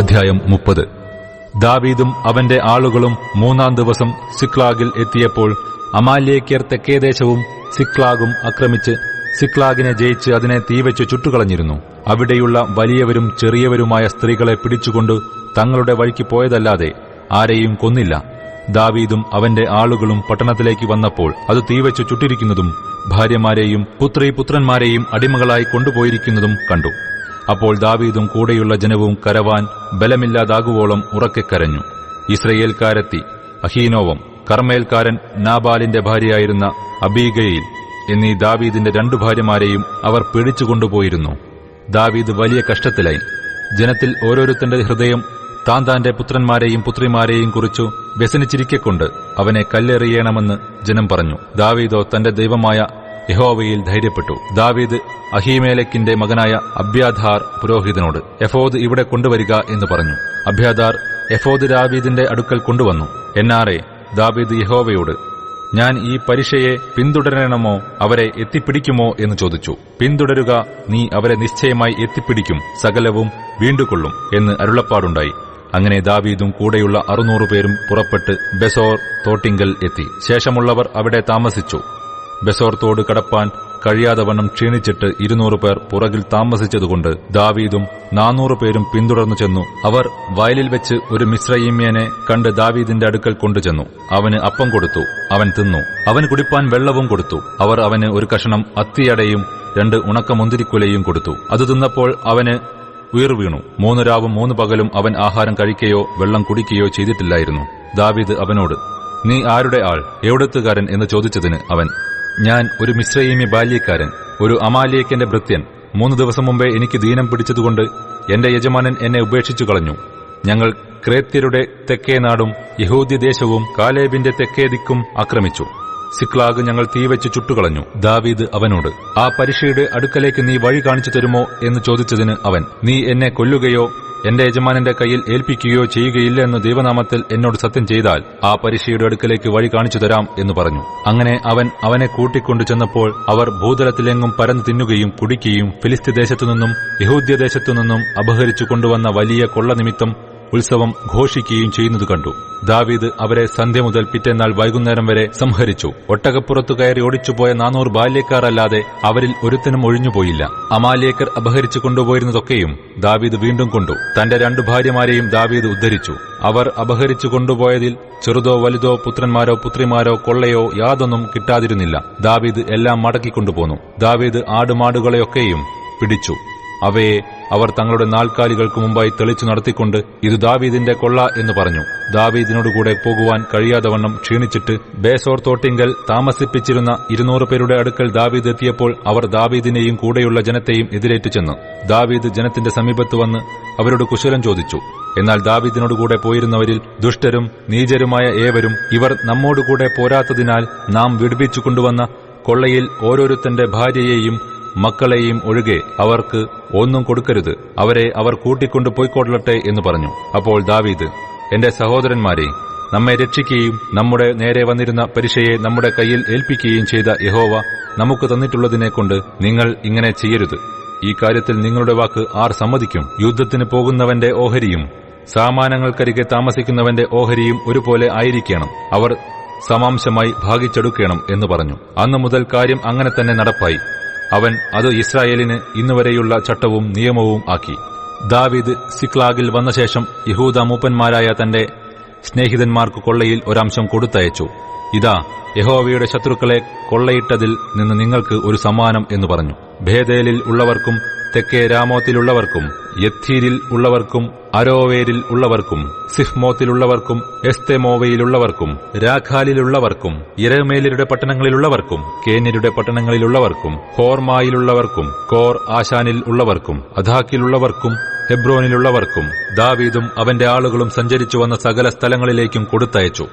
അധ്യായം 30. ദാവീദും അവന്റെ ആളുകളും 3-ാം ദിവസം സിക്ലാഗിൽ എത്തിയപ്പോൾ അമാലേക്യർ തെക്കേദേശവും സിക്ലാഗും ആക്രമിച്ച് സിക്ലാഗിനെ ജയിച്ച് അതിനെ തീവെച്ച് ചുട്ടുകളഞ്ഞിരുന്നു. അവിടെയുള്ള വലിയവരും ചെറിയവരുമായ സ്ത്രീകളെ പിടിച്ചുകൊണ്ട് തങ്ങളുടെ വഴിക്ക് പോയതല്ലാതെ ആരെയും കൊന്നില്ല. ദാവീദും അവന്റെ ആളുകളും പട്ടണത്തിലേക്ക് വന്നപ്പോൾ അത് തീവെച്ച് ചുട്ടിരിക്കുന്നതും ഭാര്യമാരെയും പുത്രന്മാരെയും അടിമകളായി കൊണ്ടുപോയിരിക്കുന്നതും കണ്ടു. അപ്പോൾ ദാവീദും കൂടെയുള്ള ജനവും കരവാൻ ബലമില്ലാതാകുവോളം ഉറക്കെ കരഞ്ഞു. ഇസ്രയേൽക്കാരെത്തി അഹീനോവം, കർമ്മേൽക്കാരൻ നാബാലിന്റെ ഭാര്യയായിരുന്ന അബീഗയിൽ എന്നീ ദാവീദിന്റെ 2 ഭാര്യമാരെയും അവർ പിടിച്ചുകൊണ്ടുപോയിരുന്നു. ദാവീദ് വലിയ കഷ്ടത്തിലായി. ജനത്തിൽ ഓരോരുത്തന്റെ ഹൃദയം താന്താന്റെ പുത്രന്മാരെയും പുത്രിമാരെയും കുറിച്ചു വ്യസനിച്ചിരിക്കൊണ്ട് അവനെ കല്ലെറിയണമെന്ന് ജനം പറഞ്ഞു. ദാവീദോ തന്റെ ദൈവമായ യഹോവയിൽ ധൈര്യപ്പെട്ടു. ദാവീദ് അഹീമേലെക്കിന്റെ മകനായ അബ്യാഥാർ പുരോഹിതനോട് എഫോദ് ഇവിടെ കൊണ്ടുവരിക എന്ന് പറഞ്ഞു. അബ്യാഥാർ എഫോദ് ദാവീദിന്റെ അടുക്കൽ കൊണ്ടുവന്നു. എന്നാറെ ദാവീദ് യഹോവയോട്, ഞാൻ ഈ പരീക്ഷയെ പിന്തുടരണമോ അവരെ എത്തിപ്പിടിക്കുമോ എന്ന് ചോദിച്ചു. പിന്തുടരുക, നീ അവരെ നിശ്ചയമായി എത്തിപ്പിടിക്കും, സകലവും വീണ്ടുകൊള്ളും എന്ന് അരുളപ്പാടുണ്ടായി. അങ്ങനെ ദാവീദും കൂടെയുള്ള 600 പേരും പുറപ്പെട്ട് ബെസോർ തോട്ടിങ്കൽ എത്തി. ശേഷമുള്ളവർ അവിടെ താമസിച്ചു. ബെസോർ തോട് കടപ്പാൻ കഴിയാതെ വണ്ണം ക്ഷീണിച്ചിട്ട് 200 പേർ പുറകിൽ താമസിച്ചതുകൊണ്ട് ദാവീദും 400 പേരും പിന്തുടർന്നു ചെന്നു. അവർ വയലിൽ വെച്ച് ഒരു മിസ്രയീമ്യനെ കണ്ട് ദാവീദിന്റെ അടുക്കൽ കൊണ്ടുചെന്നു. അവന് അപ്പം കൊടുത്തു, അവൻ തിന്നു. അവന് കുടിപ്പാൻ വെള്ളവും കൊടുത്തു. അവർ അവന് ഒരു കഷണം അത്തിയടയും 2 ഉണക്കമുന്തിരിക്കുലയും കൊടുത്തു. അത് തിന്നപ്പോൾ അവന് ഉയിർ വീണു. 3 രാവും 3 പകലും അവൻ ആഹാരം കഴിക്കുകയോ വെള്ളം കുടിക്കുകയോ ചെയ്തിട്ടില്ലായിരുന്നു. ദാവീദ് അവനോട്, നീ ആരുടെ ആൾ, എവിടത്തുകാരൻ എന്ന് ചോദിച്ചതിന് അവൻ, ഞാൻ ഒരു മിസ്രയീമി ബാല്യക്കാരൻ, ഒരു അമാലേക്കന്റെ ഭൃത്യൻ. 3 ദിവസം മുമ്പേ എനിക്ക് ദീനം പിടിച്ചതുകൊണ്ട് എന്റെ യജമാനൻ എന്നെ ഉപേക്ഷിച്ചു കളഞ്ഞു. ഞങ്ങൾ ക്രേത്യരുടെ തെക്കേ നാടും യഹൂദ്യദേശവും കാലേബിന്റെ തെക്കേ ദിക്കും ആക്രമിച്ചു. സിക്ലാഗ് ഞങ്ങൾ തീവെച്ച് ചുട്ടുകളഞ്ഞു. ദാവീദ് അവനോട്, ആ പരീക്ഷയുടെ അടുക്കലേക്ക് നീ വഴി കാണിച്ചു തരുമോ എന്ന് ചോദിച്ചതിന് അവൻ, നീ എന്നെ കൊല്ലുകയോ എന്റെ യജമാനന്റെ കയ്യിൽ ഏൽപ്പിക്കുകയോ ചെയ്യുകയില്ല എന്ന് ദൈവനാമത്തിൽ എന്നോട് സത്യം ചെയ്താൽ ആ പരീക്ഷയുടെ അടുക്കലേക്ക് വഴി കാണിച്ചു തരാം എന്ന് പറഞ്ഞു. അങ്ങനെ അവനെ കൂട്ടിക്കൊണ്ടു ചെന്നപ്പോൾ അവർ ഭൂതലത്തിലെങ്ങും പരന്നു തിന്നുകയും കുടിക്കുകയും ഫിലിസ്ത്യദേശത്തുനിന്നും യഹൂദ്യദേശത്തുനിന്നും അപഹരിച്ചു കൊണ്ടുവന്ന വലിയ കൊള്ള നിമിത്തം ഉത്സവം ഘോഷിക്കുകയും ചെയ്യുന്നത് കണ്ടു. ദാവീദ് അവരെ സന്ധ്യ മുതൽ പിറ്റേന്നാൾ വൈകുന്നേരം വരെ സംഹരിച്ചു. ഒട്ടകപ്പുറത്തു കയറി ഓടിച്ചുപോയ 400 ബാല്യക്കാർ അല്ലാതെ അവരിൽ ഒരുത്തനും ഒഴിഞ്ഞുപോയില്ല. അമാലേക്കർ അപഹരിച്ചു കൊണ്ടുപോയിരുന്നതൊക്കെയും ദാവീദ് വീണ്ടും കൊണ്ടു. തന്റെ 2 ഭാര്യമാരെയും ദാവീദ് ഉദ്ധരിച്ചു. അവർ അപഹരിച്ചു കൊണ്ടുപോയതിൽ ചെറുതോ വലുതോ പുത്രന്മാരോ പുത്രിമാരോ കൊള്ളയോ യാതൊന്നും കിട്ടാതിരുന്നില്ല. ദാവീദ് എല്ലാം മടക്കിക്കൊണ്ടുപോന്നു. ദാവീദ് ആടുമാടുകളെയൊക്കെയും പിടിച്ചു. അവയെ അവർ തങ്ങളുടെ നാൽക്കാലികൾക്ക് മുമ്പായി തെളിച്ചു നടത്തിക്കൊണ്ട്, ഇത് ദാവീദിന്റെ കൊള്ള എന്ന് പറഞ്ഞു. ദാവീദിനോടുകൂടെ പോകുവാൻ കഴിയാതെ വണ്ണം ക്ഷീണിച്ചിട്ട് ബേസോർ തോട്ടിങ്കൽ താമസിപ്പിച്ചിരുന്ന 200 പേരുടെ അടുക്കൽ ദാവീദ് എത്തിയപ്പോൾ അവർ ദാവീദിനെയും കൂടെയുള്ള ജനത്തെയും എതിരേറ്റു ചെന്നു. ദാവീദ് ജനത്തിന്റെ സമീപത്ത് വന്ന് അവരോട് കുശലം ചോദിച്ചു. എന്നാൽ ദാവീദിനോടുകൂടെ പോയിരുന്നവരിൽ ദുഷ്ടരും നീചരുമായ ഏവരും, ഇവർ നമ്മോടുകൂടെ പോരാത്തതിനാൽ നാം വിടുവിച്ചു കൊണ്ടുവന്ന കൊള്ളയിൽ ഓരോരുത്തന്റെ ഭാര്യയെയും മക്കളെയും ഒഴികെ അവർക്ക് ഒന്നും കൊടുക്കരുത്, അവരെ അവർ കൂട്ടിക്കൊണ്ടു പോയിക്കൊള്ളട്ടെ എന്ന് പറഞ്ഞു. അപ്പോൾ ദാവീദ്, എന്റെ സഹോദരന്മാരെ, നമ്മെ രക്ഷിക്കുകയും നമ്മുടെ നേരെ വന്നിരുന്ന പരീക്ഷയെ നമ്മുടെ കയ്യിൽ ഏൽപ്പിക്കുകയും ചെയ്ത യഹോവ നമുക്ക് തന്നിട്ടുള്ളതിനെക്കൊണ്ട് നിങ്ങൾ ഇങ്ങനെ ചെയ്യരുത്. ഈ കാര്യത്തിൽ നിങ്ങളുടെ വാക്ക് ആർ സമ്മതിക്കും? യുദ്ധത്തിന് പോകുന്നവന്റെ ഓഹരിയും സാമാനങ്ങൾക്കരികെ താമസിക്കുന്നവന്റെ ഓഹരിയും ഒരുപോലെ ആയിരിക്കണം. അവർ സമാംശമായി ഭാഗിച്ചെടുക്കണം എന്ന് പറഞ്ഞു. അന്നു മുതൽ കാര്യം അങ്ങനെ തന്നെ നടപ്പായി. അവൻ അത് ഇസ്രായേലിന് ഇന്നുവരെയുള്ള ചട്ടവും നിയമവും ആക്കി. ദാവീദ് സിക്ലാഗിൽ വന്ന ശേഷം യഹൂദ മൂപ്പന്മാരായ തന്റെ സ്നേഹിതന്മാർക്ക് കൊള്ളയിൽ ഒരംശം കൊടുത്തയച്ചു. ഇതാ, യഹോവയുടെ ശത്രുക്കളെ കൊള്ളയിട്ടതിൽ നിന്ന് നിങ്ങൾക്ക് ഒരു സമ്മാനം എന്ന് പറഞ്ഞു. ഭേദേലിൽ ഉള്ളവർക്കും തെക്കേ രാമോത്തിലുള്ളവർക്കും യത്തീരിൽ ഉള്ളവർക്കും അരോവേരിൽ ഉള്ളവർക്കും സിഫ്മോത്തിലുള്ളവർക്കും എസ്തെമോവയിലുള്ളവർക്കും രാഖാലിലുള്ളവർക്കും യിരെമേല്യരുടെ പട്ടണങ്ങളിലുള്ളവർക്കും കേന്യരുടെ പട്ടണങ്ങളിലുള്ളവർക്കും ഹോർമായിലുള്ളവർക്കും കോർ ആശാനിൽ ഉള്ളവർക്കും അദാക്കിലുള്ളവർക്കും ഹെബ്രോനിലുള്ളവർക്കും ദാവീദും അവന്റെ ആളുകളും സഞ്ചരിച്ചു വന്ന സകല സ്ഥലങ്ങളിലേക്കും കൊടുത്തയച്ചു.